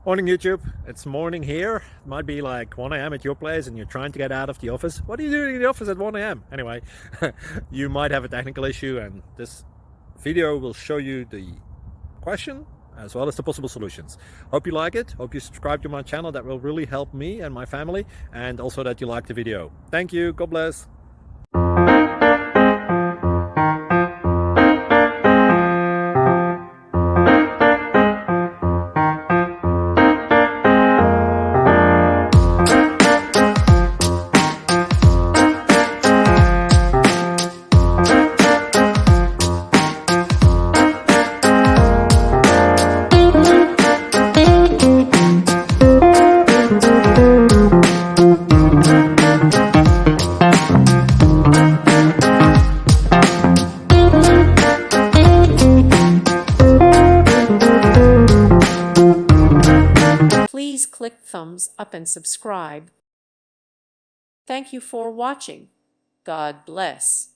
Morning YouTube, it's morning here. It might be like 1 a.m. at your place and you're trying to get out of the office. What are you doing in the office at 1 a.m.? Anyway, you might have a technical issue and this video will show you the question as well as the possible solutions. Hope you like it, hope you subscribe to my channel. That will really help me and my family, and also that you like the video. Thank you, God bless. Please click thumbs up and subscribe. Thank you for watching. God bless.